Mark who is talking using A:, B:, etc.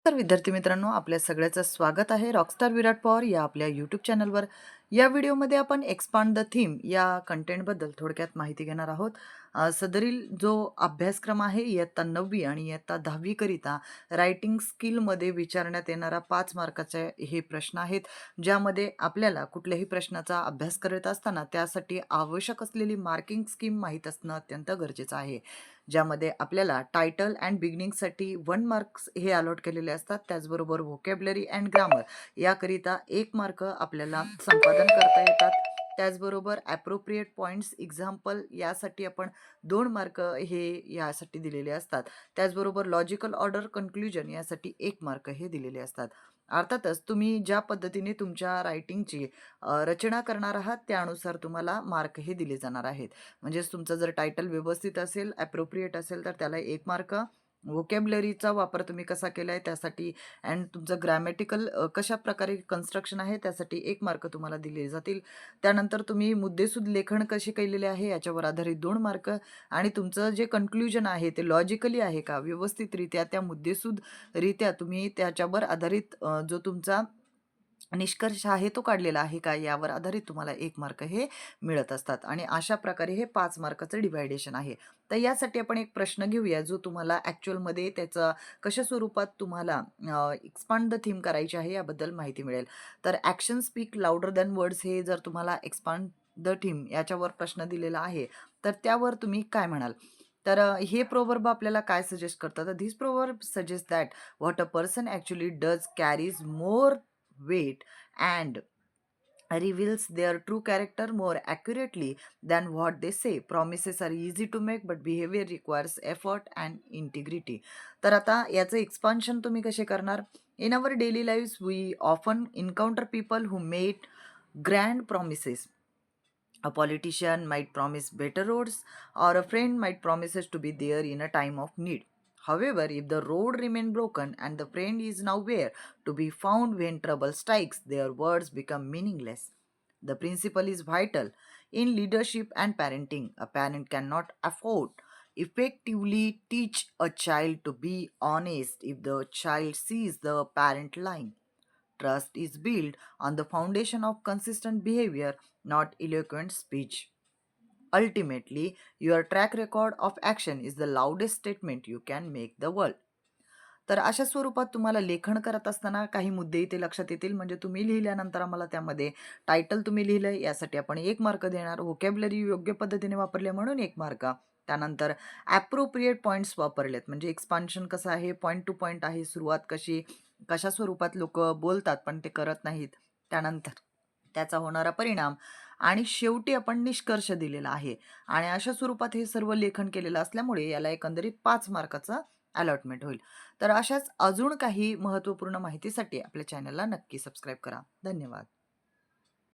A: तर विद्यार्थी मित्रांनो, आपल्या सगळ्याचं स्वागत आहे रॉकस्टार विराट पवार या आपल्या यूट्यूब चॅनलवर. या व्हिडिओमध्ये आपण एक्सपांड द थीम या कंटेंटबद्दल थोडक्यात माहिती घेणार आहोत. सदरील जो अभ्यासक्रम आहे इयत्ता 9वी आणि इयत्ता 10वी करिता रायटिंग स्किलमध्ये विचारण्यात येणारा 5 मार्काचे हे प्रश्न आहेत, ज्यामध्ये आपल्याला कुठल्याही प्रश्नाचा अभ्यास करत असताना त्यासाठी आवश्यक असलेली मार्किंग स्कीम माहीत असणं अत्यंत गरजेचं आहे. ज्यामध्ये आपल्याला टायटल अँड बिगिनिंगसाठी 1 मार्क्स हे अलॉट केलेले असतात. त्याचबरोबर व्होकॅब्युलरी अँड ग्रामर याकरिता 1 मार्क आपल्याला संपादन करता येतात. त्याचबरोबर ॲप्रोप्रिएट पॉइंट्स एक्झाम्पल यासाठी आपण 2 मार्क हे यासाठी दिलेले असतात. त्याचबरोबर लॉजिकल ऑर्डर कन्क्लुजन यासाठी 1 मार्क हे दिलेले असतात. अर्थातच तुम्ही ज्या पद्धतीने तुमच्या रायटिंगची रचना करणार आहात त्यानुसार तुम्हाला मार्क हे दिले जाणार आहेत. म्हणजेच तुमचं जर टायटल व्यवस्थित असेल, ॲप्रोप्रिएट असेल तर त्याला 1 मार्क, व्होकॅब्युलरीचा वापर तुम्ही कसा केलाय त्यासाठी अँड तुमचं ग्रॅमॅटिकल कशाप्रकारे कन्स्ट्रक्शन आहे त्यासाठी 1 मार्क तुम्हाला दिले जातील. त्यानंतर तुम्ही मुद्देसूद लेखन कसे केलेले आहे याच्यावर आधारित 2 मार्क आणि तुमचं जे कन्क्लुजन आहे ते लॉजिकली आहे का, व्यवस्थितरित्या त्या मुद्देसूदरित्या तुम्ही त्याच्यावर आधारित जो तुमचा निष्कर्ष आहे तो काढलेला आहे का यावर आधारित तुम्हाला 1 मार्क हे मिळत असतात आणि अशा प्रकारे हे 5 मार्काचं डिव्हायडेशन आहे. तर यासाठी आपण एक प्रश्न घेऊया जो तुम्हाला ॲक्चुअलमध्ये त्याचा कशा स्वरूपात तुम्हाला एक्सपांड द थीम करायची आहे याबद्दल माहिती मिळेल. तर action speak louder than words हे जर तुम्हाला एक्सपांड द थीम याच्यावर प्रश्न दिलेला आहे, तर त्यावर तुम्ही काय म्हणाल? तर हे प्रोव्हर्ब आपल्याला काय सजेस्ट करतात? तर this proverb suggest that what a person actually does carries more weight and reveals their true character more accurately than what they say. Promises are easy to make, but behavior requires effort and integrity. तर आता याचं expansion तुम्ही कसे करणार? In our daily lives, we often encounter people who made grand promises. A politician might promise better roads, or a friend might promises to be there in a time of need. However, if the road remain broken and the friend is nowhere to be found when trouble strikes, their words become meaningless. The principle is vital in leadership and parenting. A parent cannot afford effectively teach a child to be honest if the child sees the parent lying. Trust is built on the foundation of consistent behavior, not eloquent speech. Ultimately, your track record of action is the loudest statement you can make the world. तर अशा स्वरूपात तुम्हाला लेखन करत असताना काही मुद्दे इथे लक्षात येतील. म्हणजे तुम्ही लिहिल्यानंतर आम्हाला त्यामध्ये टायटल तुम्ही लिहिलंय यासाठी आपण 1 मार्क देणार, व्होकॅब्युलरी योग्य पद्धतीने वापरले म्हणून 1 मार्क. त्यानंतर ॲप्रोप्रिएट पॉइंट्स वापरलेत म्हणजे एक्सपान्शन कसं आहे, पॉइंट टू पॉइंट आहे, सुरुवात कशी, कशा स्वरूपात लोकं बोलतात पण ते करत नाहीत. त्यानंतर त्याचा होणारा परिणाम आणि शेवटी आपण निष्कर्ष दिलेला आहे आणि अशा स्वरूपात हे सर्व लेखन केलेलं असल्यामुळे याला एकंदरीत 5 मार्काचं अलॉटमेंट होईल. तर अशाच अजून काही महत्त्वपूर्ण माहितीसाठी आपल्या चॅनलला नक्की सबस्क्राईब करा. धन्यवाद.